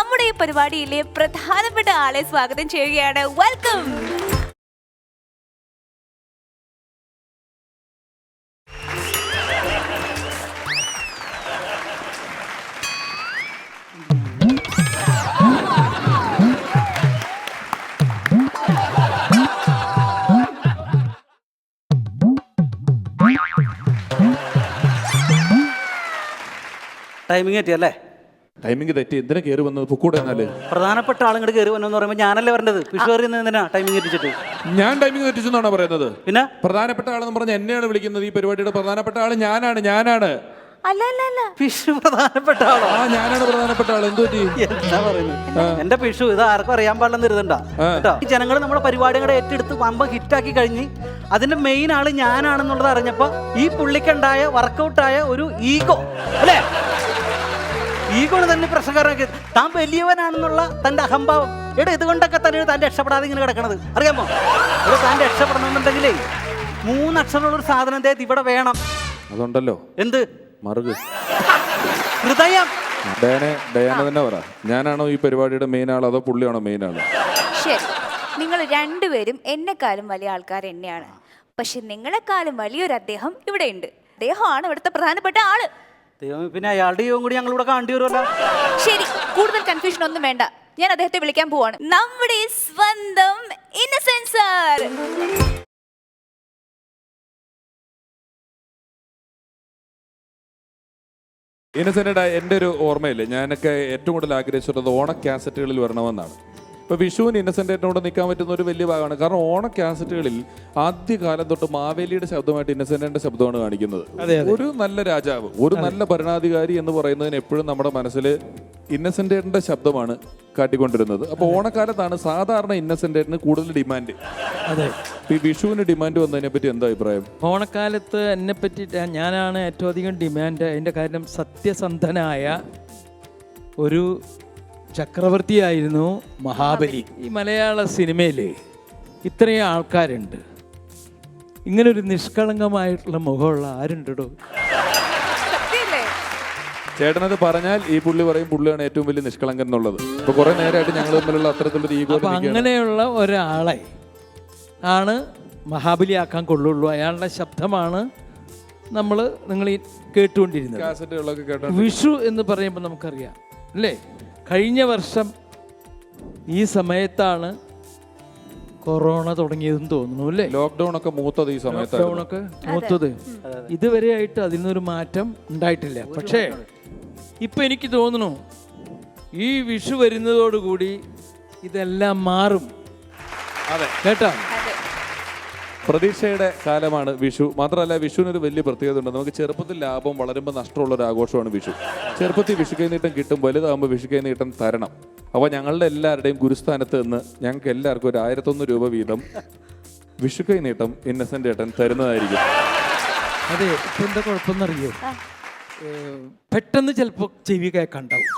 നമ്മുടെ ഈ പരിപാടിയിലെ പ്രധാനപ്പെട്ട ആളെ സ്വാഗതം ചെയ്യുകയാണ്. വെൽക്കം. ടൈമിങ് തെറ്റിയല്ലേ? ടൈമിംഗ് തെറ്റി. എന്തിനാ കയറി വന്നത്? പൊക്കൂടെ എന്നാല് പ്രധാനപ്പെട്ട ആളുകൾ കയറി വന്നെന്ന് പറയുമ്പോൾ ഞാനല്ലേ വരേണ്ടത്. വിഷു എന്തിനാ ടൈമിംഗ് തെറ്റിച്ചിട്ട്? ഞാൻ ടൈമിംഗ് തെറ്റിച്ചെന്നാണോ പറയുന്നത്? പിന്നെ പ്രധാനപ്പെട്ട ആളെന്ന് പറഞ്ഞ എന്നെയാണ് വിളിക്കുന്നത്. ഈ പരിപാടിയുടെ പ്രധാനപ്പെട്ട ആള് ഞാനാണ്. അല്ല വിഷു പ്രധാനപ്പെട്ട ആളോ? ഞാനാണ് പ്രധാനപ്പെട്ട ആള്. എന്ത് പറ്റി? എന്താ പറയുന്നത്? എന്റെ വിഷു ഇത് ആർക്കും അറിയാൻ പാടില്ലെന്ന് ഇരുതണ്ട കേട്ടോ. ഈ ജനങ്ങൾ നമ്മുടെ പരിപാടികളെ ഏറ്റെടുത്ത് വമ്പ ഹിറ്റാക്കി കഴിഞ്ഞ് അതിന്റെ മെയിൻ ആള് ഞാനാണെന്നുള്ളത് അറിഞ്ഞപ്പോ ഈ പുള്ളിക്കുണ്ടായ വർക്കൗട്ടായ ഒരു ഈഗോ അല്ലേ, ഈഗോണ് തന്നെ പ്രശ്നക്കാരനാക്കി. താൻ വലിയവനാണെന്നുള്ള തന്റെ അഹംഭാവം ഇതുകൊണ്ടൊക്കെ തന്നെയാണ് താൻ രക്ഷപ്പെടാതെ ഇങ്ങനെ കിടക്കണത്. അറിയാമോ? ഇവിടെ താൻ രക്ഷപ്പെടണമെന്നുണ്ടെങ്കിലേ 3 അക്ഷരമുള്ള ഒരു സാധനം ഇവിടെ വേണം. അതുണ്ടല്ലോ. എന്ത്? മറുക്. ഹൃദയം. ഡയാന തന്നെ പറ. ഞാനാണോ ഈ പരിപാടിയുടെ മെയിൻ ആൾ അതോ പുള്ളിയാണോ മെയിൻ ആള്? ശരി, നിങ്ങൾ രണ്ടുപേരും എന്നെക്കാളും വലിയ ആൾക്കാർ തന്നെയാണ്. പക്ഷെ നിങ്ങളെക്കാളും വലിയൊരു അദ്ദേഹം ഇവിടെ ഉണ്ട്. അദ്ദേഹമാണ് ഇവിടുത്തെ പ്രധാനപ്പെട്ട ആള്. പിന്നെ അയാളുടെ യോഗം കൂടി ഞങ്ങളിവിടെ കാണേണ്ടി വരുമല്ലോ. ശരി, കൂടുതൽ കൺഫ്യൂഷൻ ഒന്നും വേണ്ട. ഞാൻ അദ്ദേഹത്തെ വിളിക്കാൻ പോവാണ്. നമ്മുടെ സ്വന്തം ഇന്നസെന്റ് സർ. ഇന്നസെന്റ്, എൻ്റെ ഒരു ഓർമ്മയില്ലേ, ഞാനൊക്കെ ഏറ്റവും കൂടുതൽ ആഗ്രഹിച്ചിട്ടുള്ളത് ഓണ കാസറ്റുകളിൽ വരണമെന്നാണ്. ഇപ്പോൾ വിഷുവിന് ഇന്നസെന്റിനോട് നിൽക്കാൻ പറ്റുന്ന ഒരു വലിയ ഭാഗമാണ്. കാരണം ഓണ കാസറ്റുകളിൽ ആദ്യകാലം തൊട്ട് മാവേലിയുടെ ശബ്ദമായിട്ട് ഇന്നസെന്റിന്റെ ശബ്ദമാണ് കാണിക്കുന്നത്. ഒരു നല്ല രാജാവ്, ഒരു നല്ല ഭരണാധികാരി എന്ന് പറയുന്നതിന് എപ്പോഴും നമ്മുടെ മനസ്സിൽ ഇന്നസെന്റിന്റെ ശബ്ദമാണ് കാട്ടിക്കൊണ്ടിരുന്നത്. അപ്പോൾ ഓണക്കാലത്താണ് സാധാരണ ഇന്നസെന്റിന് കൂടുതൽ ഡിമാൻഡ്. ഈ വിഷുവിന് ഡിമാൻഡ് വന്നതിനെ പറ്റി എന്താ അഭിപ്രായം? ഓണക്കാലത്ത് എന്നെ പറ്റിയിട്ട് ഞാനാണ് ഏറ്റവും അധികം ഡിമാൻഡ്. അതിൻ്റെ കാര്യം സത്യസന്ധനായ ഒരു ചക്രവർത്തിയായിരുന്നു മഹാബലി. ഈ മലയാള സിനിമയിൽ ഇത്രയും ആൾക്കാരുണ്ട്, ഇങ്ങനൊരു നിഷ്കളങ്കമായിട്ടുള്ള മുഖമുള്ള ആരുണ്ടോ? ചേട്ടനത് പറഞ്ഞാൽ ഈ പുള്ളി പറയും പുള്ളിയാണ് ഏറ്റവും വലിയ നിഷ്കളങ്കൻ എന്നുള്ളത്. ഇപ്പൊ കുറെ നേരമായിട്ട് ഞങ്ങൾ തമ്മിലുള്ള അത്തരത്തിലുള്ള ഈഗോ. അപ്പൊ അങ്ങനെയുള്ള ഒരാളെ ആണ് മഹാബലിയാക്കാൻ കൊള്ളുള്ളൂ. അയാളുടെ ശബ്ദമാണ് നിങ്ങൾ ഈ കേട്ടുകൊണ്ടിരുന്നത്. കാസറ്റുകളൊക്കെ കേട്ടോ. വിഷു എന്ന് പറയുമ്പോൾ നമുക്കറിയാം അല്ലേ, കഴിഞ്ഞ വർഷം ഈ സമയത്താണ് കൊറോണ തുടങ്ങിയതെന്ന് തോന്നുന്നു അല്ലേ? ലോക്ക്ഡൌൺ ഒക്കെ മൂത്തത് ഈ സമയത്ത്. ലോക്ക്ഡൌണൊക്കെ മൂത്തത്. ഇതുവരെയായിട്ട് അതിനൊരു മാറ്റം ഉണ്ടായിട്ടില്ല. പക്ഷേ ഇപ്പൊ എനിക്ക് തോന്നുന്നു ഈ വിഷു വരുന്നതോടുകൂടി ഇതെല്ലാം മാറും. അതെ കേട്ടോ, പ്രതീക്ഷയുടെ കാലമാണ് വിഷു. മാത്രമല്ല വിഷുവിനൊരു വലിയ പ്രത്യേകത ഉണ്ട്. നമുക്ക് ചെറുപ്പത്തിൽ ലാഭം, വളരുമ്പോൾ നഷ്ടമുള്ള ഒരു ആഘോഷമാണ് വിഷു. ചെറുപ്പത്തിൽ വിഷുക്കൈ നീട്ടം കിട്ടും, വലുതാകുമ്പോൾ വിഷുക്കൈ നീട്ടം തരണം. അപ്പോൾ ഞങ്ങളുടെ എല്ലാവരുടെയും ഗുരുസ്ഥാനത്ത് നിന്ന് ഞങ്ങൾക്ക് എല്ലാവർക്കും ഒരു 1001 രൂപ വീതം വിഷുക്കൈ നീട്ടം ഇന്നസെന്റ് ഏട്ടൻ തരുന്നതായിരിക്കും. അതെ. ഇപ്പൊ എന്താ കുഴപ്പമെന്നറിയോ, പെട്ടെന്ന് ചിലപ്പോ ചെവി കേൾക്കണ്ടാവും.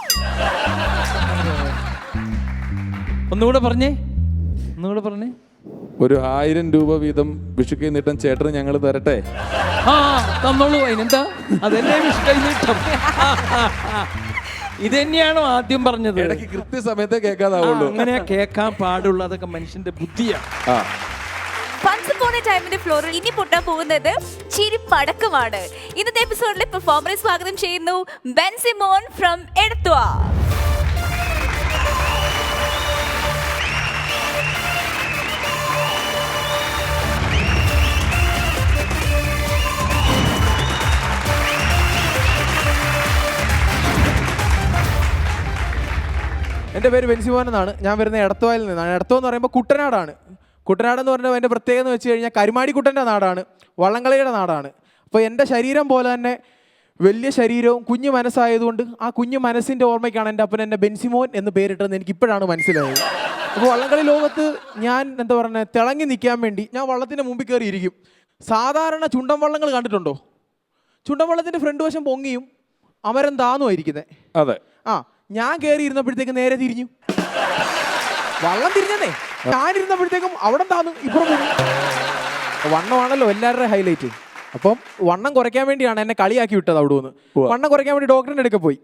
ഒന്നുകൂടെ പറഞ്ഞേ. ഒരു 1000 രൂപ വീതം വിഷുക്കൈ നീട്ടം ചേട്ടന് ഞങ്ങൾ തരട്ടെ? തന്നോളൂ. അതിനെന്താ, അതല്ലേ വിഷുക്കൈ നീട്ടം. ഇതന്നെയാണോ ആദ്യം പറഞ്ഞത്? ഇടയ്ക്ക് കൃത്യസമയത്തെ കേൾക്കാതാവുള്ളൂ. അങ്ങനെ കേൾക്കാൻ പാടുള്ളൂ. അതൊക്കെ മനുഷ്യന്റെ ബുദ്ധിയാണ്. ടൈമിന്റെ ഫ്ലോറിൽ ഇനി പൊട്ടാൻ പോകുന്നത് ചിരിപ്പടക്കമാണ്. ഇന്നത്തെ എപ്പിസോഡിലെ പെർഫോമറെ സ്വാഗതം ചെയ്യുന്നു ബെൻസിമോൻ ഫ്രം എടത്വ. എൻ്റെ പേര് ബെൻസിമോൻ എന്നാണ്. ഞാൻ വരുന്ന എടത്വയിൽ നിന്നാണ്. എടത്വ എന്ന് പറയുമ്പോൾ കുട്ടനാടാണ്. കുട്ടനാടെന്ന് പറഞ്ഞാൽ അതിൻ്റെ പ്രത്യേകത എന്ന് വെച്ച് കഴിഞ്ഞാൽ കരുമാടിക്കുട്ടൻ്റെ നാടാണ്, വള്ളംകളിയുടെ നാടാണ്. അപ്പോൾ എൻ്റെ ശരീരം പോലെ തന്നെ വലിയ ശരീരവും കുഞ്ഞു മനസ്സായതുകൊണ്ട് ആ കുഞ്ഞു മനസ്സിൻ്റെ ഓർമ്മയ്ക്കാണ് എൻ്റെ അപ്പൻ എന്നെ ബെൻസിമോൻ എന്ന് പേരിട്ടതെന്ന് എനിക്കിപ്പോഴാണ് മനസ്സിലായത്. അപ്പോൾ വള്ളംകളി ലോകത്ത് ഞാൻ എന്താ പറയുക, തിളങ്ങി നിൽക്കാൻ വേണ്ടി ഞാൻ വള്ളത്തിൻ്റെ മുമ്പിൽ കയറി ഇരിക്കും. സാധാരണ ചുണ്ടൻ വള്ളങ്ങൾ കണ്ടിട്ടുണ്ടോ? ചുണ്ടൻ വള്ളത്തിൻ്റെ ഫ്രണ്ട് വശം പൊങ്ങിയും അമരം താന്നുമായിരിക്കുന്നത്. അതെ. ഞാൻ കയറി ഇരുന്നപ്പോഴത്തേക്ക് നേരെ തിരിഞ്ഞു. വള്ളം തിരിഞ്ഞേ, ഞാനിരുന്നപ്പോഴത്തേക്കും അവിടെ താന്നു ഇപ്പുറം. വണ്ണമാണല്ലോ എല്ലാവരുടെയും ഹൈലൈറ്റ്. അപ്പം വണ്ണം കുറയ്ക്കാൻ വേണ്ടിയാണ് എന്നെ കളിയാക്കി വിട്ടത് അവിടെ നിന്ന്. വണ്ണം കുറയ്ക്കാൻ വേണ്ടി ഡോക്ടറിൻ്റെ അടുക്ക പോയി.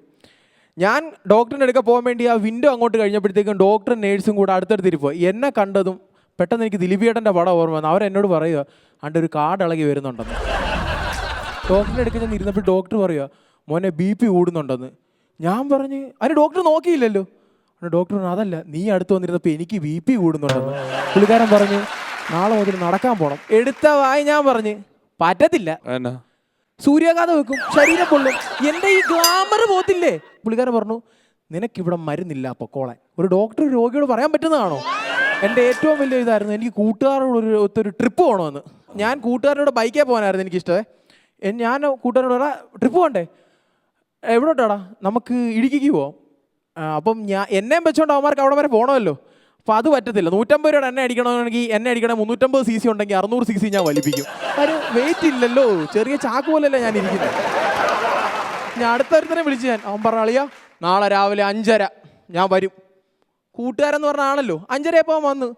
ഞാൻ ഡോക്ടറിൻ്റെ അടുക്ക പോകാൻ വേണ്ടി ആ വിൻഡോ അങ്ങോട്ട് കഴിഞ്ഞപ്പോഴത്തേക്കും ഡോക്ടറും നേഴ്സും കൂടെ അടുത്തടുത്തിരിപ്പോൾ എന്നെ കണ്ടതും പെട്ടെന്ന് എനിക്ക് ദിലീപിയേട്ടൻ്റെ പടം ഓർമ്മ വന്നു. അവരെന്നോട് പറയുക അണ്ട് ഒരു കാർഡ് ഇളകി വരുന്നുണ്ടെന്ന്. ഡോക്ടറിൻ്റെ അടുക്ക ഞാൻ ഇരുന്നപ്പോൾ ഡോക്ടർ പറയുക മോനെ BP കൂടുന്നുണ്ടെന്ന്. ഞാൻ പറഞ്ഞ് അതിന് ഡോക്ടർ നോക്കിയില്ലല്ലോ. ഡോക്ടർ പറഞ്ഞു അതല്ല നീ അടുത്ത് വന്നിരുന്നപ്പോൾ എനിക്ക് BP കൂടുന്നുണ്ടെന്ന്. പുള്ളിക്കാരൻ പറഞ്ഞു നാളെ മുതൽ നടക്കാൻ പോകണം. എടുത്ത വായി ഞാൻ പറഞ്ഞ് പറ്റത്തില്ല, എന്നാ സൂര്യാഘാതം വെക്കും, ശരീരം പൊള്ളും, എൻ്റെ ഈ ഗ്ലാമർ പോത്തില്ലേ. പുള്ളിക്കാരൻ പറഞ്ഞു നിനക്കിവിടെ മരുന്നില്ല പൊക്കോളാൻ. ഒരു ഡോക്ടർ രോഗിയോട് പറയാൻ പറ്റുന്നതാണോ? എൻ്റെ ഏറ്റവും വലിയ ഇതായിരുന്നു എനിക്ക് കൂട്ടുകാരോട് ഒരു ട്രിപ്പ് പോകണമെന്ന്. ഞാൻ കൂട്ടുകാരോട് ബൈക്കേ പോകാനായിരുന്നു എനിക്കിഷ്ടമേ. ഞാൻ കൂട്ടുകാരോട് പറയാം ട്രിപ്പ് പോകണ്ടേ, എവിടോട്ടാടാ, നമുക്ക് ഇടുക്കിക്ക് പോവാം. അപ്പം എന്നെയും വെച്ചോണ്ട് അവന്മാർക്ക് അവിടെ വരെ പോകണമല്ലോ. അപ്പോൾ അത് പറ്റത്തില്ല. 150 രൂപയുടെ എണ്ണ അടിക്കണമെങ്കിൽ എണ്ണ അടിക്കണേ 350 cc ഉണ്ടെങ്കിൽ 600 cc ഞാൻ വലിപ്പിക്കും. കാര്യം വെയിറ്റ് ഇല്ലല്ലോ, ചെറിയ ചാക്ക് പോലല്ലേ ഞാൻ ഇരിക്കുന്നത്. ഞാൻ അടുത്തൊരുത്തനെ വിളിച്ച് അവൻ പറഞ്ഞ അളിയാ നാളെ രാവിലെ 5:30 ഞാൻ വരും. കൂട്ടുകാരെന്ന് പറഞ്ഞ ആണല്ലോ. 5:30 ആയപ്പോൾ വന്ന്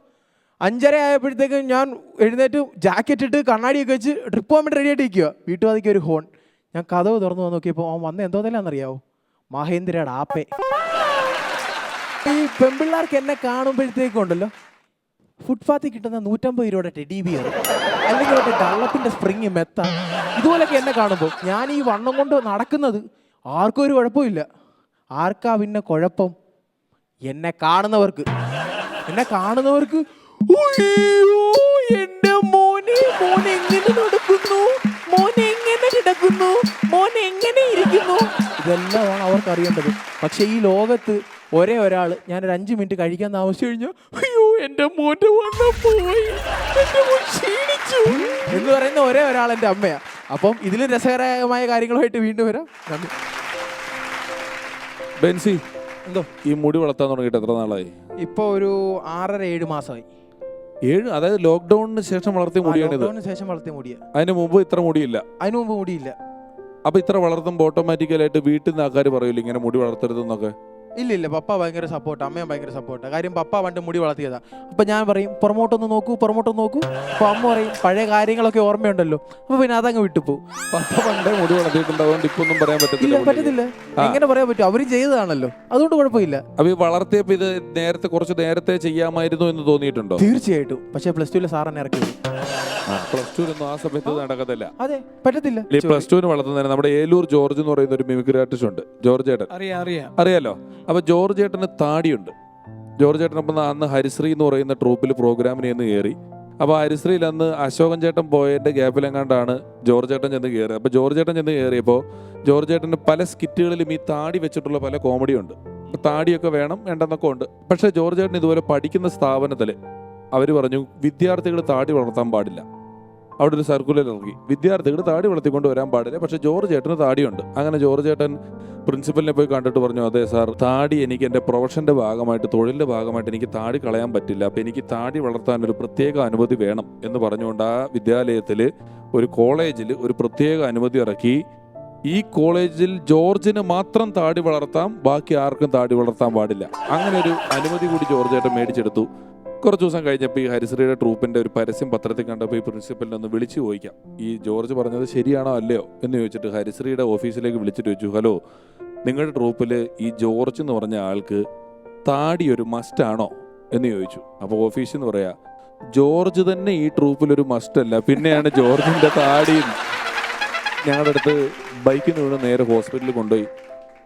5:30 ആയപ്പോഴത്തേക്കും ഞാൻ എഴുന്നേറ്റ് ജാക്കറ്റ് ഇട്ട് കണ്ണാടിയൊക്കെ വെച്ച് ട്രിപ്പ് പോകാൻ വേണ്ടി റെഡി ആയിട്ട് ഇരിക്കുക. വീട്ടുവാതിക്ക് ഒരു ഹോൺ. ഞാൻ കഥവ് തുറന്നു വന്ന് നോക്കിയപ്പോൾ അവൻ വന്ന് എന്തോന്നല്ലാന്നറിയാവോ, മഹേന്ദ്രയുടെ ആപ്പേ. ഈ പെൺപിള്ളേർക്ക് എന്നെ കാണുമ്പോഴത്തേക്കും ഉണ്ടല്ലോ ഫുട്പാത്തിൽ കിട്ടുന്ന 150 രൂപയുടെ ടെഡി ബിയർ അല്ലെങ്കിൽ മറ്റേ ഡള്ളപ്പിൻ്റെ സ്പ്രിങ് മെത്ത ഇതുപോലൊക്കെ എന്നെ കാണുമ്പോൾ ഞാൻ ഈ വണ്ണം കൊണ്ട് നടക്കുന്നത് ആർക്കും ഒരു കുഴപ്പമില്ല. ആർക്കാ പിന്നെ കുഴപ്പം? എന്നെ കാണുന്നവർക്ക്. ഉയ്യോ, എൻ്റെ മോനെ എങ്ങനെ നടക്കുന്നു, മോനെ എങ്ങനെ കിടക്കുന്നു, മോനെ എങ്ങനെ ഇരിക്കുന്നു, ഇതെല്ലാമാണ് അവർക്ക് അറിയേണ്ടത്. പക്ഷെ ഈ ലോകത്ത് ഒരേ ഒരാൾ ഞാനൊരു 5 മിനിറ്റ് കഴിക്കാൻ താമസിച്ചു കഴിഞ്ഞാൽ അയ്യോ എൻ്റെ മോൻ്റെ വണ്ണം പോയി, എൻ്റെ മോൻ ക്ഷീണിച്ചു എന്ന് പറയുന്ന ഒരേ ഒരാൾ എൻ്റെ അമ്മയാണ്. അപ്പം ഇതിലും രസകരമായ കാര്യങ്ങളുമായിട്ട് വീണ്ടും വരാം. നന്ദി. ബെൻസി, എന്തോ ഈ മുടി വളർത്താൻ തുടങ്ങിയിട്ട് എത്ര നാളായി? ഇപ്പോൾ ഒരു 6-7 മാസമായി. 7, അതായത് ലോക്ക്ഡൌണിന് ശേഷം വളർത്തിയ മുടിയാണിത്? ലോക്ക്ഡൌണിന് ശേഷം വളർത്തിയ മുടിയാണ്. അതിന് മുമ്പ് ഇത്ര മുടിയില്ല? അതിന് മുമ്പ് മുടിയില്ല. അപ്പൊ ഇത്ര വളർത്തുമ്പോൾ ഓട്ടോമാറ്റിക്കലായിട്ട് വീട്ടിൽ നിന്ന് ആൾക്കാർ പറയില്ല ഇങ്ങനെ മുടി വളർത്തരുതെന്നൊക്കെ? ഇല്ല, പപ്പ ഭയങ്കര സപ്പോർട്ട്, അമ്മയും ഭയങ്കര സപ്പോർട്ട്. കാര്യം പപ്പ പണ്ട് മുടി വളർത്തിയതാ. അപ്പം ഞാൻ പറയും പുറമോട്ടൊന്ന് നോക്കൂ. അപ്പോൾ അമ്മ പറയും പഴയ കാര്യങ്ങളൊക്കെ ഓർമ്മയുണ്ടല്ലോ, അപ്പോൾ പിന്നെ അതങ്ങ് വിട്ടുപോകും. പപ്പ പണ്ടേ മുടി വളർത്തിയിട്ടുണ്ട്, അതുകൊണ്ട് ഇപ്പൊ ഒന്നും പറയാൻ പറ്റത്തില്ല. പറ്റത്തില്ല, എങ്ങനെ പറയാൻ പറ്റും? അവരും ചെയ്തതാണല്ലോ, അതുകൊണ്ട് കുഴപ്പമില്ല. അപ്പൊ ഈ വളർത്തിയപ്പോ ഇത് കുറച്ച് നേരത്തെ ചെയ്യാമായിരുന്നു എന്ന് തോന്നിയിട്ടുണ്ടോ? തീർച്ചയായിട്ടും. പക്ഷേ +2 സാറിനെ ഇറക്കി. +2 ആ സമയത്ത് നടക്കത്തില്ല. അതെ, പറ്റത്തില്ല. +2 വളർത്തുന്നതിന് നമ്മുടെ ഏലൂർ ജോർജ് എന്ന് പറയുന്ന ഒരു മിമിക്രി ആർട്ടിസ്റ്റ് ഉണ്ട്, ജോർജ് ഏട്ടൻ. അറിയാലോ. അപ്പൊ ജോർജ് ഏട്ടന് താടിയുണ്ട്. ജോർജ് ഏട്ടനൊപ്പം അന്ന് ഹരിശ്രീ എന്ന് പറയുന്ന ട്രൂപ്പിൽ പ്രോഗ്രാമിന് ചെന്ന് കയറി. അപ്പോൾ ഹരിശ്രീയിൽ അന്ന് അശോകൻ ചേട്ടൻ പോയതിൻ്റെ ഗ്യാപ്പിലെങ്ങാണ്ടാണ് ജോർജ് ഏട്ടൻ ചെന്ന് കയറി. അപ്പോൾ ജോർജ് ഏട്ടൻ ചെന്ന് കയറിയപ്പോൾ ജോർജ് ഏട്ടന് പല സ്കിറ്റുകളിലും ഈ താടി വെച്ചിട്ടുള്ള പല കോമഡി ഉണ്ട്. താടിയൊക്കെ വേണം വേണ്ടെന്നൊക്കെ ഉണ്ട്. പക്ഷേ ജോർജ് ഏട്ടൻ ഇതുപോലെ പഠിക്കുന്ന സ്ഥാപനത്തിൽ അവർ പറഞ്ഞു വിദ്യാർത്ഥികൾ താടി വളർത്താൻ പാടില്ല. അവിടെ ഒരു സർക്കുലർ ഇറങ്ങി, വിദ്യാർത്ഥികൾ താടി വളർത്തിക്കൊണ്ട് വരാൻ പാടില്ല. പക്ഷേ ജോർജ് ഏട്ടന് താടിയുണ്ട്. അങ്ങനെ ജോർജ് ഏട്ടൻ പ്രിൻസിപ്പലിനെ പോയി കണ്ടിട്ട് പറഞ്ഞു, അതെ സാർ, താടി എനിക്ക് എൻ്റെ പ്രൊഫഷൻ്റെ ഭാഗമായിട്ട്, തൊഴിലിൻ്റെ ഭാഗമായിട്ട് എനിക്ക് താടി കളയാൻ പറ്റില്ല. അപ്പോൾ എനിക്ക് താടി വളർത്താൻ ഒരു പ്രത്യേക അനുമതി വേണം എന്ന് പറഞ്ഞുകൊണ്ട് ആ വിദ്യാലയത്തിൽ ഒരു കോളേജിൽ ഒരു പ്രത്യേക അനുമതി ഇറക്കി. ഈ കോളേജിൽ ജോർജിന് മാത്രം താടി വളർത്താം, ബാക്കി ആർക്കും താടി വളർത്താൻ പാടില്ല. അങ്ങനെ ഒരു അനുമതി കൂടി ജോർജ് ഏട്ടൻ മേടിച്ചെടുത്തു. കുറച്ച് ദിവസം കഴിഞ്ഞപ്പോൾ ഈ ഹരിശ്രീയുടെ ട്രൂപ്പിൻ്റെ ഒരു പരസ്യം പത്രത്തിൽ കണ്ടപ്പോൾ ഈ പ്രിൻസിപ്പലിനെ ഒന്ന് വിളിച്ചു ചോദിക്കാം, ഈ ജോർജ് പറഞ്ഞത് ശരിയാണോ അല്ലയോ എന്ന് ചോദിച്ചിട്ട് ഹരിശ്രീയുടെ ഓഫീസിലേക്ക് വിളിച്ചിട്ട് ചോദിച്ചു, ഹലോ, നിങ്ങളുടെ ട്രൂപ്പിൽ ഈ ജോർജ് എന്ന് പറഞ്ഞ ആൾക്ക് താടി ഒരു മസ്റ്റാണോ എന്ന് ചോദിച്ചു. അപ്പോൾ ഓഫീസിൽ നിന്ന് പറയാ, ജോർജ് തന്നെ ഈ ട്രൂപ്പിലൊരു മസ്റ്റല്ല, പിന്നെയാണ് ജോർജിൻ്റെ താടി. ഞങ്ങളുടെ അടുത്ത് ബൈക്കിന് വീണ് നേരെ ഹോസ്പിറ്റലിൽ കൊണ്ടുപോയി.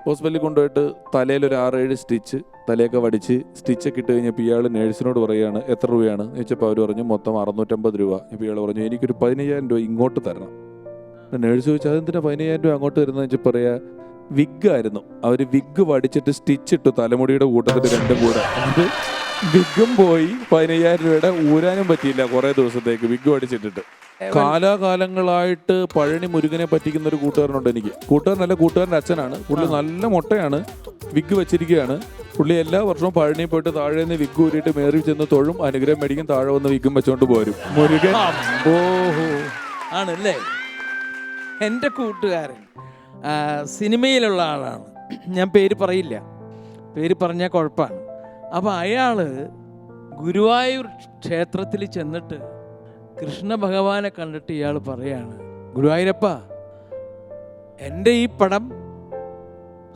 ഹോസ്പിറ്റലിൽ കൊണ്ടുപോയിട്ട് തലയിൽ ഒരു 6-7 സ്റ്റിച്ച് തലയൊക്കെ വടിച്ച് സ്റ്റിച്ചൊക്കെ ഇട്ട് കഴിഞ്ഞപ്പോൾ ഇയാൾ നേഴ്സിനോട് പറയുകയാണ് എത്ര രൂപയാണ് എന്ന് ചോദിച്ചപ്പോൾ അവർ പറഞ്ഞു മൊത്തം 650 രൂപ. ഇപ്പോൾ ഇയാൾ പറഞ്ഞു എനിക്കൊരു 15,000 രൂപ ഇങ്ങോട്ട് തരണം. നേഴ്സ് ചോദിച്ചാൽ അതെന്തിനാ 15,000 രൂപ അങ്ങോട്ട് തരുന്നതെന്ന് വെച്ചാൽ പറയാ വിഗ്ഗായിരുന്നു. അവർ വിഗ് വടിച്ചിട്ട് സ്റ്റിച്ചിട്ടു തലമുടിയുടെ കൂട്ടത്തിൽ രണ്ടും കൂടെ. അത് വിഗും പോയി 15,000 രൂപയുടെ ഊരാനും പറ്റിയില്ല കുറേ ദിവസത്തേക്ക് വിഗ് വടിച്ചിട്ടിട്ട്. കാലാകാലങ്ങളായിട്ട് പഴനി മുരുകനെ പറ്റിക്കുന്ന ഒരു കൂട്ടുകാരനുണ്ട് എനിക്ക്. കൂട്ടുകാരനല്ല, കൂട്ടുകാരൻ്റെ അച്ഛനാണ്. പുള്ളി നല്ല മൊട്ടയാണ്, വിഗ് വെച്ചിരിക്കുകയാണ്. പുള്ളി എല്ലാ വർഷവും പഴനി പോയിട്ട് താഴെ നിന്ന് വിഗ് ഊരിയിട്ട് മേറി ചെന്ന് തൊഴും, അനുഗ്രഹം മേടിക്കും, താഴെ വന്ന് വിഗും വെച്ചോണ്ട് പോരും. മുരുകൻ ഓഹോ ആണല്ലേ. എൻ്റെ കൂട്ടുകാരൻ സിനിമയിലുള്ള ആളാണ്, ഞാൻ പേര് പറയില്ല, പേര് പറഞ്ഞാൽ കുഴപ്പമാണ്. അപ്പോൾ അയാൾ ഗുരുവായൂർ ക്ഷേത്രത്തിൽ ചെന്നിട്ട് കൃഷ്ണ ഭഗവാനെ കണ്ടിട്ട് ഇയാൾ പറയാണ്, ഗുരുവായൂരപ്പ, എൻ്റെ ഈ പടം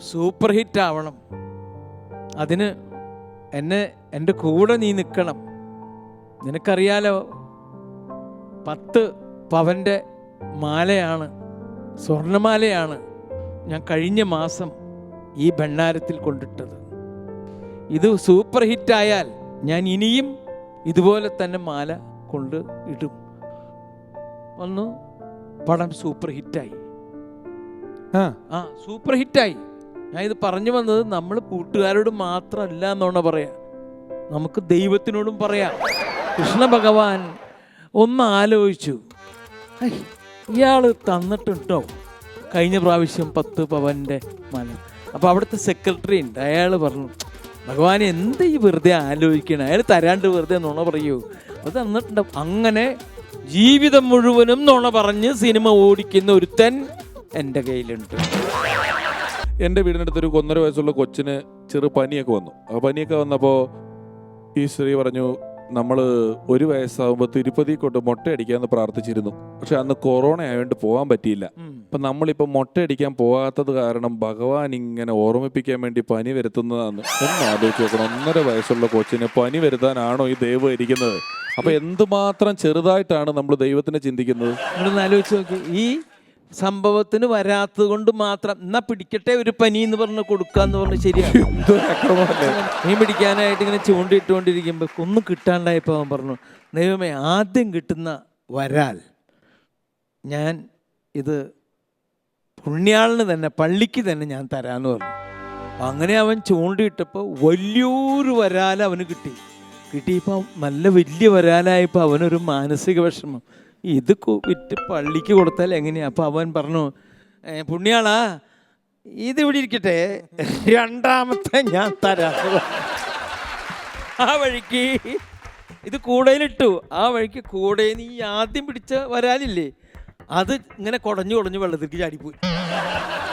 സൂപ്പർ ഹിറ്റ് ആവണം. അതിന് എൻ്റെ കൂടെ നീ നിൽക്കണം. നിനക്കറിയാലോ 10 പവൻ്റെ മാലയാണ്, സ്വർണ്ണമാലയാണ് ഞാൻ കഴിഞ്ഞ മാസം ഈ ഭണ്ഡാരത്തിൽ കൊണ്ടിട്ടത്. ഇത് സൂപ്പർ ഹിറ്റായാൽ ഞാൻ ഇനിയും ഇതുപോലെ തന്നെ മാല കൊണ്ട് ഇടും. വന്നു, പടം സൂപ്പർ ഹിറ്റായി. സൂപ്പർ ഹിറ്റായി. ഞാൻ ഇത് പറഞ്ഞു വന്നത് നമ്മൾ കൂട്ടുകാരോട് മാത്രമല്ല എന്നാണ് പറയാ, നമുക്ക് ദൈവത്തിനോടും പറയാം. കൃഷ്ണ ഭഗവാൻ ഒന്ന് ആലോചിച്ചു, ഇയാൾ തന്നിട്ടുണ്ടോ കഴിഞ്ഞ പ്രാവശ്യം 10 പവൻ്റെ മാല? അപ്പോൾ അവിടുത്തെ സെക്രട്ടറി ഉണ്ട്, അയാൾ പറഞ്ഞു, ഭഗവാൻ എന്ത് ഈ വെറുതെ ആലോചിക്കണം, അയാൾ തരാണ്ട് വെറുതെ നുണ പറയൂ, അത് തന്നിട്ടുണ്ടാവും. അങ്ങനെ ജീവിതം മുഴുവനും നുണ പറഞ്ഞ് സിനിമ ഓടിക്കുന്ന ഒരുത്തൻ എൻ്റെ കയ്യിലുണ്ട്. എൻ്റെ വീടിനടുത്തൊരു 1.5 വയസ്സുള്ള കൊച്ചിന് ചെറു പനിയൊക്കെ വന്നു. ആ പനിയൊക്കെ വന്നപ്പോൾ ഈ സ്ത്രീ പറഞ്ഞു, നമ്മൾ 1 വയസ്സാകുമ്പോൾ തിരുപ്പതി കൊണ്ട് മുട്ടയടിക്കാമെന്ന് പ്രാർത്ഥിച്ചിരുന്നു. പക്ഷെ അന്ന് കൊറോണ ആയതുകൊണ്ട് പോകാൻ പറ്റിയില്ല. അപ്പം നമ്മളിപ്പോൾ മുട്ടയടിക്കാൻ പോകാത്തത് കാരണം ഭഗവാൻ ഇങ്ങനെ ഓർമ്മിപ്പിക്കാൻ വേണ്ടി പനി വരുത്തുന്നതാണ്. ഒന്ന് ആലോചിച്ച് നോക്കണം, 1.5 വയസ്സുള്ള കൊച്ചിന് പനി വരുത്താനാണോ ഈ ദൈവം ഇരിക്കുന്നത്? അപ്പം എന്തുമാത്രം ചെറുതായിട്ടാണ് നമ്മൾ ദൈവത്തിനെ ചിന്തിക്കുന്നത്. നിങ്ങളൊന്ന് ആലോചിച്ച് നോക്കി, ഈ സംഭവത്തിന് വരാത്തത് കൊണ്ട് മാത്രം എന്നാ പിടിക്കട്ടെ ഒരു പനി എന്ന് പറഞ്ഞ് കൊടുക്കാന്ന് പറഞ്ഞ് ശരിയാണ്. മീൻ പിടിക്കാനായിട്ട് ഇങ്ങനെ ചൂണ്ടിയിട്ടുകൊണ്ടിരിക്കുമ്പോൾ ഒന്നും കിട്ടാണ്ടായപ്പോൾ അവൻ പറഞ്ഞു, ദൈവമേ ആദ്യം കിട്ടുന്ന വരാൽ ഞാൻ ഇത് പുണ്യാളിന് തന്നെ, പള്ളിക്ക് തന്നെ ഞാൻ തരാമെന്ന് പറഞ്ഞു. അങ്ങനെ അവൻ ചൂണ്ടിയിട്ടപ്പോൾ വലിയൊരു വരാൽ അവന് കിട്ടിയപ്പോൾ നല്ല വലിയ വരാലായപ്പോൾ അവനൊരു മാനസിക വിഷമം, ഇത് വിറ്റ് പള്ളിക്ക് കൊടുത്താൽ എങ്ങനെയാ? അപ്പം അവൻ പറഞ്ഞു, പുണ്യാളാ ഇത് ഇവിടെ ഇരിക്കട്ടെ, 2ാമത്തെ ഞാൻ തരാം. ആ വഴിക്ക് ഇത് കൂടയിലിട്ടു. ആ വഴിക്ക് കൂടെ നീ ആദ്യം പിടിച്ച വരാലില്ലേ, അത് ഇങ്ങനെ കുടഞ്ഞു വെള്ളത്തിലേക്ക് ചാടിപ്പോയി.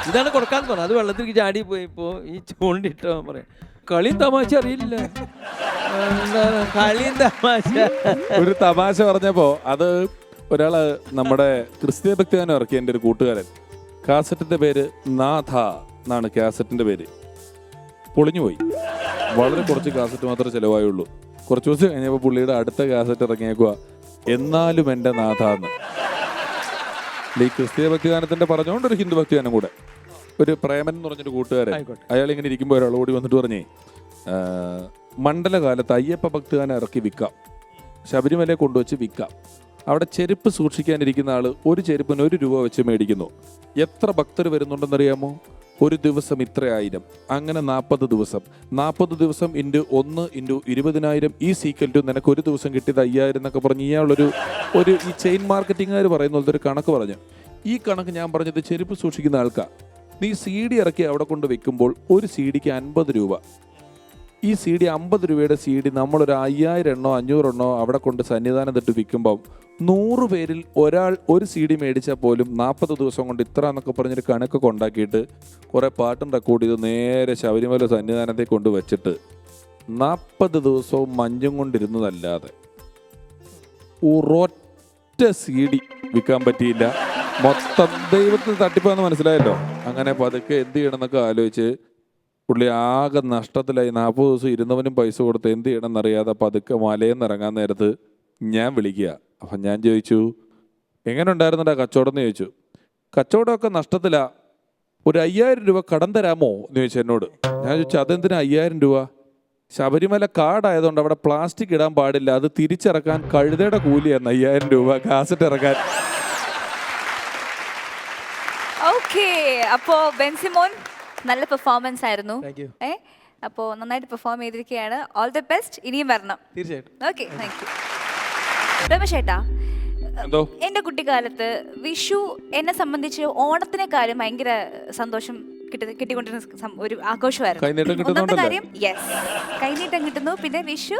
ഇതാണ് കൊടുക്കാന്ന് പറഞ്ഞത്. അത് വെള്ളത്തിലേക്ക് ചാടിപ്പോയപ്പോൾ ഈ ചൂണ്ടിട്ടോ പറയാം, കളിയും തമാശ അറിയില്ല, കളിയും തമാശ. ഒരു തമാശ പറഞ്ഞപ്പോ അത് ഒരാള് നമ്മുടെ ക്രിസ്തീയ ഭക്തിഗാനം ഇറക്കിയ എൻ്റെ ഒരു കൂട്ടുകാരൻ, കാസറ്റിന്റെ പേര് നാഥ എന്നാണ് കാസറ്റിന്റെ പേര്. പൊളിഞ്ഞുപോയി. വളരെ കുറച്ച് കാസറ്റ് മാത്രമേ ചിലവായുള്ളൂ. കുറച്ച് ദിവസം കഴിഞ്ഞപ്പോൾ പുള്ളിയുടെ അടുത്ത കാസറ്റ് ഇറങ്ങിയേക്കുക, എന്നാലും എൻ്റെ നാഥ എന്ന്. ഈ ക്രിസ്തീയ ഭക്തിഗാനത്തിന്റെ പറഞ്ഞുകൊണ്ട് ഒരു ഹിന്ദു ഭക്തിഗാനം കൂടെ. ഒരു പ്രേമൻ എന്ന് പറഞ്ഞൊരു കൂട്ടുകാരൻ, അയാൾ ഇങ്ങനെ ഇരിക്കുമ്പോൾ ഒരാൾ ഓടി വന്നിട്ട് പറഞ്ഞേ, മണ്ഡലകാലത്ത് അയ്യപ്പ ഭക്തിഗാനം ഇറക്കി വിൽക്കാം, ശബരിമലയെ കൊണ്ടുവച്ച് വിൽക്കാം. അവിടെ ചെരുപ്പ് സൂക്ഷിക്കാനിരിക്കുന്ന ആൾ ഒരു ചെരുപ്പിന് 1 രൂപ വെച്ച് മേടിക്കുന്നു. എത്ര ഭക്തർ വരുന്നുണ്ടെന്നറിയാമോ? ഒരു ദിവസം ഇത്ര 1000, അങ്ങനെ 40 ദിവസം. 40 ദിവസം × 1 × 20,000 ഈ സീക്വൽ നിനക്ക് ഒരു ദിവസം കിട്ടിയത് 5000 എന്നൊക്കെ പറഞ്ഞ് ഇയാളൊരു ഈ ചെയിൻ മാർക്കറ്റിംഗുകാർ പറയുന്ന പോലത്തെ ഒരു കണക്ക് പറഞ്ഞു. ഈ കണക്ക് ഞാൻ പറഞ്ഞത് ചെരുപ്പ് സൂക്ഷിക്കുന്ന ആൾക്കാർ. നീ CD ഇറക്കി അവിടെ കൊണ്ട് വെക്കുമ്പോൾ ഒരു CD-ക്ക് 50 രൂപ. ഈ CD 50 രൂപയുടെ CD നമ്മളൊരു 5000 എണ്ണോ 500 എണ്ണോ അവിടെ കൊണ്ട് സന്നിധാനം തൊട്ട് വിൽക്കുമ്പോൾ 100 പേരിൽ ഒരാൾ ഒരു CD മേടിച്ചാൽ പോലും 40 ദിവസം കൊണ്ട് ഇത്ര എന്നൊക്കെ പറഞ്ഞൊരു കണക്കൊക്കെ ഉണ്ടാക്കിയിട്ട് കുറേ പാട്ടും റെക്കോർഡ് ചെയ്ത് നേരെ ശബരിമല സന്നിധാനത്തെ കൊണ്ട് വെച്ചിട്ട് 40 ദിവസവും മഞ്ഞും കൊണ്ടിരുന്നതല്ലാതെ ഒരൊറ്റ CD വിൽക്കാൻ പറ്റിയില്ല. മൊത്തം ദൈവത്തിന് തട്ടിപ്പാന്ന് മനസ്സിലായല്ലോ. അങ്ങനെ പതുക്കെ എന്ത് ചെയ്യണമെന്നൊക്കെ ആലോചിച്ച് പുള്ളി ആകെ നഷ്ടത്തിലായി. 40 ദിവസം ഇരുന്നവനും പൈസ കൊടുത്ത് എന്ത് ചെയ്യണമെന്നറിയാതെ പതുക്കെ മലയെന്ന് ഇറങ്ങാൻ നേരത്ത് ഞാൻ വിളിക്കുക. അപ്പം ഞാൻ ചോദിച്ചു, എങ്ങനെ ഉണ്ടായിരുന്നുണ്ടാ കച്ചവടം എന്ന് ചോദിച്ചു. കച്ചവടമൊക്കെ നഷ്ടത്തിലാ, ഒരു 5000 രൂപ കടം തരാമോ എന്ന് ചോദിച്ചു എന്നോട്. ഞാൻ ചോദിച്ചു, അതെന്തിനാ 5000 രൂപ? ശബരിമല കാർഡായതുകൊണ്ട് അവിടെ പ്ലാസ്റ്റിക് ഇടാൻ പാടില്ല, അത് തിരിച്ചിറക്കാൻ കഴുതയുടെ കൂലിയാണ് 5000 രൂപ കാസറ്റ് ഇറക്കാൻ. ഓക്കെ, അപ്പോ ബെൻസിമോൻ നല്ല പെർഫോമൻസ് ആയിരുന്നു. അപ്പോൾ നന്നായിട്ട് പെർഫോം ചെയ്തിരിക്കുകയാണ്. ഓൾ ദി ബെസ്റ്റ്, ഇനിയും വരണം. തീർച്ചയായിട്ടും. Okay, thank you. രമേശേട്ടാ, എൻ്റെ കുട്ടിക്കാലത്ത് വിഷു എന്നെ സംബന്ധിച്ച് ഓണത്തിനെക്കാളും ഭയങ്കര സന്തോഷം കിട്ടിക്കൊണ്ടിരുന്ന ഒരു ആഘോഷമായിരുന്നു. ഒന്നാമത്തെ കാര്യം, യെസ്, കൈനീട്ടം കിട്ടുന്നു. പിന്നെ വിഷു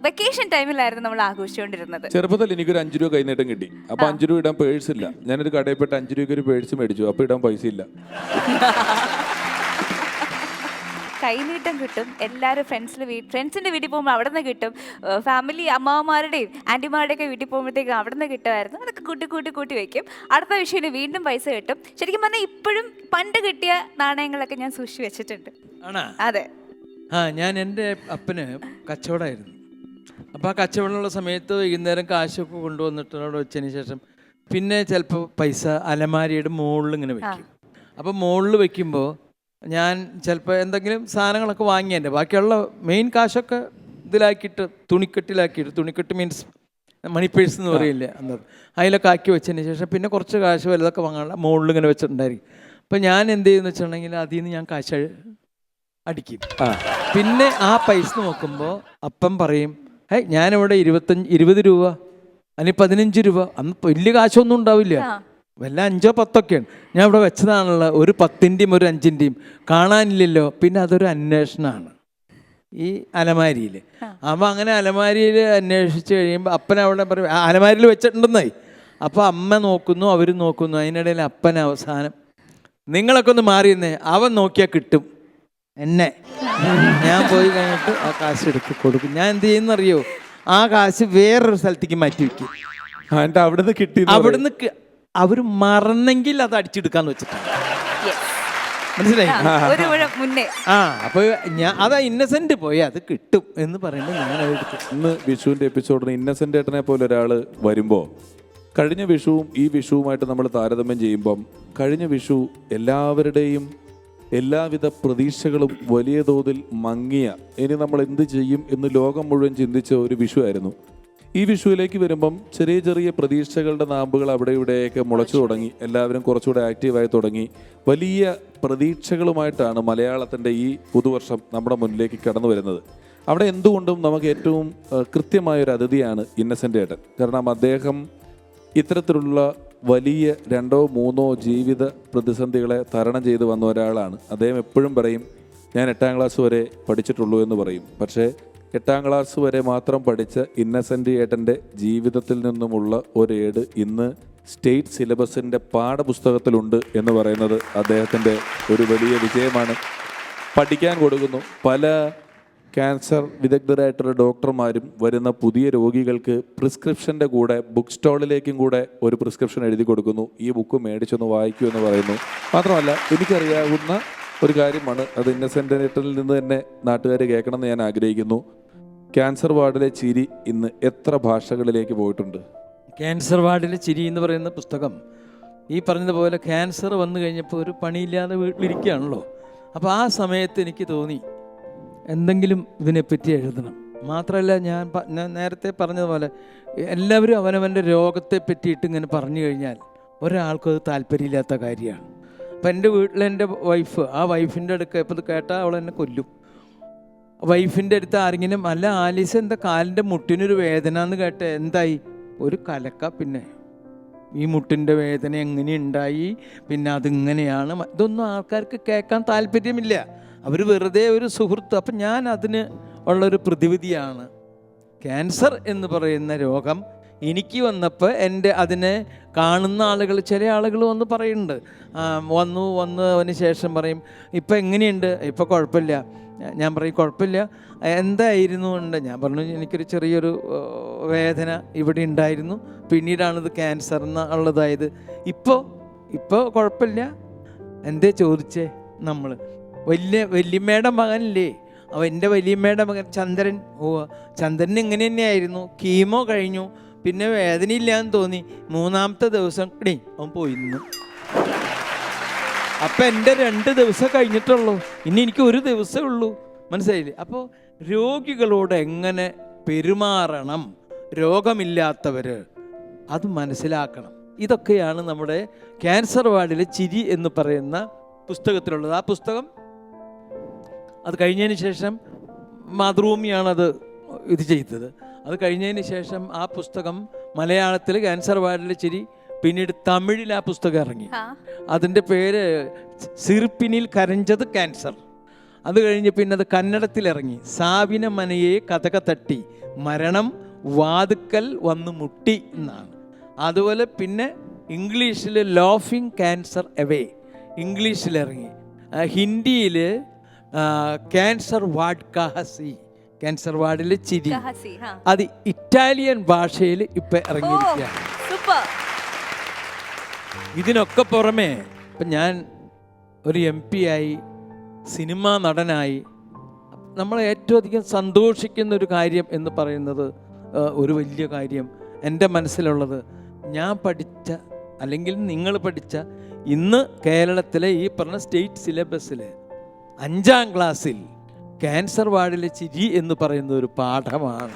വെക്കേഷൻ ടൈമിലായിരുന്നു നമ്മൾ ആഘോഷിച്ചുകൊണ്ടിരുന്നത്. ചെറുപ്പത്തിൽ എനിക്കൊരു 5 രൂപ കൈനീട്ടം കിട്ടി. അപ്പൊ 5 രൂപ ഇടാൻ പേഴ്സ് ഇല്ല. ഞാനൊരു കടയിൽ പോയിട്ട് 5 രൂപയ്ക്ക് ഒരു പേഴ്സ് മേടിച്ചു. അപ്പൊ ഇടാൻ പൈസ ഇല്ല. കൈനീട്ടം കിട്ടും. എല്ലാവരും ഫ്രണ്ട്സിൻ്റെ വീട്ടിൽ പോകുമ്പോൾ അവിടെ നിന്ന് കിട്ടും. ഫാമിലി അമ്മാവന്മാരുടെയും ആൻറ്റിമാരുടെയൊക്കെ വീട്ടിൽ പോകുമ്പോഴത്തേക്കും അവിടെ നിന്ന് കിട്ടുമായിരുന്നു. അതൊക്കെ കൂട്ടി വെക്കും. അടുത്ത വിഷയത്തിന് വീണ്ടും പൈസ കിട്ടും. ശരിക്കും പറഞ്ഞാൽ ഇപ്പോഴും പണ്ട് കിട്ടിയ നാണയങ്ങളൊക്കെ ഞാൻ സൂക്ഷിച്ച് വെച്ചിട്ടുണ്ട്. അതെ. ഞാൻ എൻ്റെ അപ്പന് കച്ചവടമായിരുന്നു. അപ്പോൾ ആ കച്ചവടമുള്ള സമയത്ത് വൈകുന്നേരം കാശൊക്കെ കൊണ്ടുവന്നിട്ട് അവിടെ വെച്ചതിന് ശേഷം പിന്നെ ചിലപ്പോൾ പൈസ അലമാരിയുടെ മുകളിൽ ഇങ്ങനെ വെക്കും. അപ്പോൾ മുകളിൽ വെക്കുമ്പോൾ ഞാൻ ചിലപ്പോൾ എന്തെങ്കിലും സാധനങ്ങളൊക്കെ വാങ്ങിയതിൻ്റെ ബാക്കിയുള്ള മെയിൻ കാശൊക്കെ ഇതിലാക്കിയിട്ട് തുണിക്കെട്ട് മീൻസ് മണി പേഴ്സ് എന്ന് പറയില്ല അന്നത്, അതിലൊക്കെ ആക്കി വെച്ചതിന് ശേഷം പിന്നെ കുറച്ച് കാശ് വലുതൊക്കെ വാങ്ങാനുള്ള മുകളിൽ ഇങ്ങനെ വെച്ചിട്ടുണ്ടായിരിക്കും. അപ്പം ഞാൻ എന്ത് ചെയ്യുമെന്ന് വെച്ചിട്ടുണ്ടെങ്കിൽ അതിൽ നിന്ന് ഞാൻ കാശ് അടിക്കും. പിന്നെ ആ പൈസ നോക്കുമ്പോൾ അപ്പം പറയും, ഞാനിവിടെ 20 രൂപ അല്ലെങ്കിൽ 15 രൂപ, അന്ന് വലിയ കാശൊന്നും ഉണ്ടാവില്ല, വല്ല 5 or 10 ഞാൻ ഇവിടെ വെച്ചതാണുള്ള, ഒരു 10-ൻ്റെയും ഒരു 5-ൻ്റെയും കാണാനില്ലല്ലോ. പിന്നെ അതൊരു അന്വേഷണമാണ് ഈ അലമാരിയിൽ. അപ്പോൾ അങ്ങനെ അലമാരിയിൽ അന്വേഷിച്ച് കഴിയുമ്പോൾ അപ്പൻ അവിടെ പറയും അലമാരിയിൽ വെച്ചിട്ടുണ്ടെന്നായി. അപ്പോൾ അമ്മ നോക്കുന്നു, അവർ നോക്കുന്നു. അതിനിടയിൽ അപ്പൻ അവസാനം നിങ്ങളൊക്കെ ഒന്ന് മാറിയെന്നേ, അവൻ നോക്കിയാൽ കിട്ടും എന്നെ. ഞാൻ പോയി കഴിഞ്ഞിട്ട് ആ കാശ് എടുത്ത് കൊടുക്കും. ഞാൻ എന്ത് ചെയ്യുന്നറിയോ, ആ കാശ് വേറൊരു സ്ഥലത്തേക്ക് മാറ്റി വെക്കും. അവിടുന്ന് അവർ മറന്നെങ്കിൽ അത് അടിച്ചെടുക്കാന്ന് വെച്ചിട്ടാണ്. മനസ്സിലായി? അപ്പൊ ഞാൻ അതാ ഇന്നസെന്റ് പോയി അത് കിട്ടും എന്ന് പറയുമ്പോൾ ഞാൻ അതെടുത്തു. ഇന്ന് വിഷുവിന്റെ എപ്പിസോഡിന് ഇന്നസെന്റ് ഏട്ടനെ പോലെ ഒരാൾ വരുമ്പോൾ കഴിഞ്ഞ വിഷുവും ഈ വിഷുവുമായിട്ട് നമ്മൾ താരതമ്യം ചെയ്യുമ്പം കഴിഞ്ഞ വിഷു എല്ലാവരുടെയും എല്ലാവിധ പ്രതീക്ഷകളും വലിയ തോതിൽ മങ്ങിയ, ഇനി നമ്മൾ എന്ത് ചെയ്യും എന്ന് ലോകം മുഴുവൻ ചിന്തിച്ച ഒരു വിഷു ആയിരുന്നു. ഈ വിഷുവിലേക്ക് വരുമ്പം ചെറിയ ചെറിയ പ്രതീക്ഷകളുടെ നാമ്പുകൾ അവിടെ ഇവിടെയൊക്കെ മുളച്ചു തുടങ്ങി. എല്ലാവരും കുറച്ചുകൂടെ ആക്റ്റീവായി തുടങ്ങി. വലിയ പ്രതീക്ഷകളുമായിട്ടാണ് മലയാളത്തിൻ്റെ ഈ പുതുവർഷം നമ്മുടെ മുന്നിലേക്ക് കടന്നു വരുന്നത്. അവിടെ എന്തുകൊണ്ടും നമുക്ക് ഏറ്റവും കൃത്യമായൊരു അതിഥിയാണ് ഇന്നസെൻ്റ് ഏട്ടൻ. കാരണം അദ്ദേഹം ഇത്തരത്തിലുള്ള വലിയ 2 or 3 ജീവിത പ്രതിസന്ധികളെ തരണം ചെയ്ത് വന്ന ഒരാളാണ്. അദ്ദേഹം എപ്പോഴും പറയും, ഞാൻ 8ാം ക്ലാസ് വരെ പഠിച്ചിട്ടുള്ളൂ എന്ന് പറയും. പക്ഷേ 8ാം ക്ലാസ് വരെ മാത്രം പഠിച്ച ഇന്നസെൻ്റ് ഏട്ടൻ്റെ ജീവിതത്തിൽ നിന്നുമുള്ള ഒരേട് ഇന്ന് സ്റ്റേറ്റ് സിലബസിൻ്റെ പാഠപുസ്തകത്തിലുണ്ട് എന്ന് പറയുന്നത് അദ്ദേഹത്തിൻ്റെ ഒരു വലിയ വിജയമാണ്. പഠിക്കാൻ കൊടുക്കുന്നു. പല ക്യാൻസർ വിദഗ്ധരായിട്ടുള്ള ഡോക്ടർമാരും വരുന്ന പുതിയ രോഗികൾക്ക് പ്രിസ്ക്രിപ്ഷൻ്റെ കൂടെ ബുക്ക് സ്റ്റാളിലേക്കും കൂടെ ഒരു പ്രിസ്ക്രിപ്ഷൻ എഴുതി കൊടുക്കുന്നു. ഈ ബുക്ക് മേടിച്ചൊന്ന് വായിക്കൂ എന്ന് പറയുന്നു. മാത്രമല്ല എനിക്കറിയാവുന്ന ഒരു കാര്യമാണ്, അത് ഇന്നസെൻ്റ് ഏട്ടനിൽ നിന്ന് തന്നെ നാട്ടുകാർ കേൾക്കണമെന്ന് ഞാൻ ആഗ്രഹിക്കുന്നു. ക്യാൻസർ വാർഡിലെ ചിരി ഇന്ന് എത്ര ഭാഷകളിലേക്ക് പോയിട്ടുണ്ട്? ക്യാൻസർ വാർഡിലെ ചിരി എന്ന് പറയുന്ന പുസ്തകം ഈ പറഞ്ഞതുപോലെ ക്യാൻസർ വന്നു കഴിഞ്ഞപ്പോൾ ഒരു പണിയില്ലാതെ വീട്ടിലിരിക്കുകയാണല്ലോ. അപ്പോൾ ആ സമയത്ത് എനിക്ക് തോന്നി എന്തെങ്കിലും ഇതിനെപ്പറ്റി എഴുതണം. മാത്രമല്ല ഞാൻ നേരത്തെ പറഞ്ഞതുപോലെ എല്ലാവരും അവനവൻ്റെ രോഗത്തെ പറ്റിയിട്ട് ഇങ്ങനെ പറഞ്ഞു കഴിഞ്ഞാൽ ഒരാൾക്കും അത് താല്പര്യമില്ലാത്ത കാര്യമാണ്. അപ്പം എൻ്റെ വീട്ടിൽ എൻ്റെ വൈഫ്, ആ വൈഫിൻ്റെ അടുക്ക ഇപ്പോൾ ഇത് കേട്ടാൽ അവൾ എന്നെ കൊല്ലും. വൈഫിൻ്റെ അടുത്ത് ആരെങ്കിലും അല്ല ആലീസ് എന്താ കാലിൻ്റെ മുട്ടിനൊരു വേദന എന്ന് കേട്ടെ, എന്തായി? ഒരു കലക്ക. പിന്നെ ഈ മുട്ടിൻ്റെ വേദന എങ്ങനെ ഉണ്ടായി, പിന്നെ അതിങ്ങനെയാണ്, ഇതൊന്നും ആൾക്കാർക്ക് കേൾക്കാൻ താല്പര്യമില്ല. അവർ വെറുതെ ഒരു സുഹൃത്ത്. അപ്പം ഞാൻ അതിന് ഉള്ളൊരു പ്രതിവിധിയാണ് ക്യാൻസർ എന്ന് പറയുന്ന രോഗം എനിക്ക് വന്നപ്പോൾ അതിനെ കാണുന്ന ആളുകൾ, ചില ആളുകൾ വന്ന് പറയുന്നുണ്ട്, വന്നതിന് ശേഷം പറയും ഇപ്പം എങ്ങനെയുണ്ട്, ഇപ്പം കുഴപ്പമില്ല. ഞാൻ പറയും കുഴപ്പമില്ല, എന്തായിരുന്നു ഉണ്ട്? ഞാൻ പറഞ്ഞു എനിക്കൊരു ചെറിയൊരു വേദന ഇവിടെ ഉണ്ടായിരുന്നു, പിന്നീടാണിത് ക്യാൻസർ എന്നുള്ളതായത്. ഇപ്പോൾ കുഴപ്പമില്ല. എന്തേ ചോദിച്ചേ? നമ്മൾ വല്യമ്മയുടെ മകനില്ലേ, എൻ്റെ വല്യമ്മയുടെ മകൻ ചന്ദ്രൻ. ചന്ദ്രൻ ഇങ്ങനെ തന്നെയായിരുന്നു. കീമോ കഴിഞ്ഞു, പിന്നെ വേദനയില്ലാന്ന് തോന്നി, 3ാമത്തെ ദിവസം അവൻ പോയിരുന്നു. അപ്പം എൻ്റെ 2 ദിവസം കഴിഞ്ഞിട്ടുള്ളൂ, ഇനി എനിക്ക് 1 ദിവസമേ ഉള്ളൂ. മനസ്സിലായില്ലേ? അപ്പോൾ രോഗികളോട് എങ്ങനെ പെരുമാറണം, രോഗമില്ലാത്തവർ അത് മനസ്സിലാക്കണം. ഇതൊക്കെയാണ് നമ്മുടെ ക്യാൻസർ വാർഡിലെ ചിരി എന്ന് പറയുന്ന പുസ്തകത്തിലുള്ളത്. ആ പുസ്തകം അത് കഴിഞ്ഞതിന് ശേഷം മാതൃഭൂമിയാണത് ഇത് ചെയ്തത്. അത് കഴിഞ്ഞതിന് ശേഷം ആ പുസ്തകം മലയാളത്തിൽ ക്യാൻസർ വാർഡിലെ ചിരി, പിന്നീട് തമിഴിൽ ആ പുസ്തകം ഇറങ്ങി. അതിൻ്റെ പേര് സിർപ്പിനിൽ കരഞ്ചത് ക്യാൻസർ. അത് കഴിഞ്ഞ് പിന്നെ അത് കന്നഡത്തിലിറങ്ങി, സാവിന മനയെ കഥക തട്ടി മരണം വാതുക്കൽ വന്ന് മുട്ടി എന്നാണ്. അതുപോലെ പിന്നെ ഇംഗ്ലീഷിൽ ലോഫിംഗ് ക്യാൻസർ എവേ ഇംഗ്ലീഷിലിറങ്ങി. ഹിന്ദിയിൽ ക്യാൻസർ വാർഡ് കഹസി, ക്യാൻസർ വാർഡിലെ ചിരി, ഹസി, ഹാ. അത് ഇറ്റാലിയൻ ഭാഷയിൽ ഇപ്പം ഇറങ്ങിയിരിക്കുകയാണ്. സൂപ്പർ. ഇതിനൊക്കെ പുറമെ ഇപ്പം ഞാൻ ഒരു MP ആയി, സിനിമാ നടനായി. നമ്മൾ ഏറ്റവും അധികം സന്തോഷിക്കുന്ന ഒരു കാര്യം എന്ന് പറയുന്നത്, ഒരു വലിയ കാര്യം എൻ്റെ മനസ്സിലുള്ളത്, ഞാൻ പഠിച്ച അല്ലെങ്കിൽ നിങ്ങൾ പഠിച്ച ഇന്ന് കേരളത്തിലെ ഈ പറഞ്ഞ സ്റ്റേറ്റ് സിലബസിൽ 5ാം ക്ലാസ്സിൽ ക്യാൻസർ വാർഡിലെ ചിരി എന്ന് പറയുന്ന ഒരു പാഠമാണ്.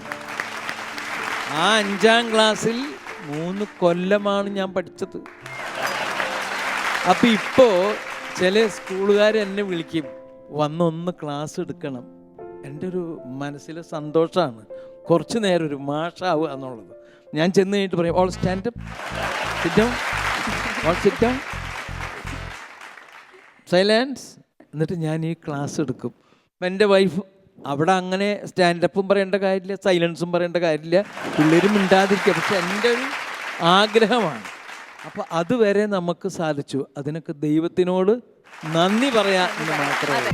ആ 5ാം ക്ലാസ്സിൽ 3 കൊല്ലമാണ് ഞാൻ പഠിച്ചത്. അപ്പം ഇപ്പോൾ ചില സ്കൂളുകാർ എന്നെ വിളിക്കും, വന്നൊന്ന് ക്ലാസ് എടുക്കണം. എൻ്റെ ഒരു മനസ്സിലെ സന്തോഷമാണ് കുറച്ച് നേരം ഒരു മാഷാവുക എന്നുള്ളത്. ഞാൻ ചെന്ന് കഴിഞ്ഞിട്ട് പറയും, all stand up, sit down, all sit down, silence. എന്നിട്ട് ഞാൻ ഈ ക്ലാസ് എടുക്കും. അപ്പം എൻ്റെ വൈഫ് അവിടെ അങ്ങനെ സ്റ്റാൻഡപ്പും പറയേണ്ട കാര്യമില്ല, സൈലൻസും പറയേണ്ട കാര്യമില്ല, പിള്ളേരും മിണ്ടാതിരിക്കുക. പക്ഷെ എൻ്റെ ഒരു ആഗ്രഹമാണ്. അപ്പോൾ അതുവരെ നമുക്ക് സാധിച്ചു. അതിനൊക്കെ ദൈവത്തിനോട് നന്ദി പറയാൻ മാത്രമേ.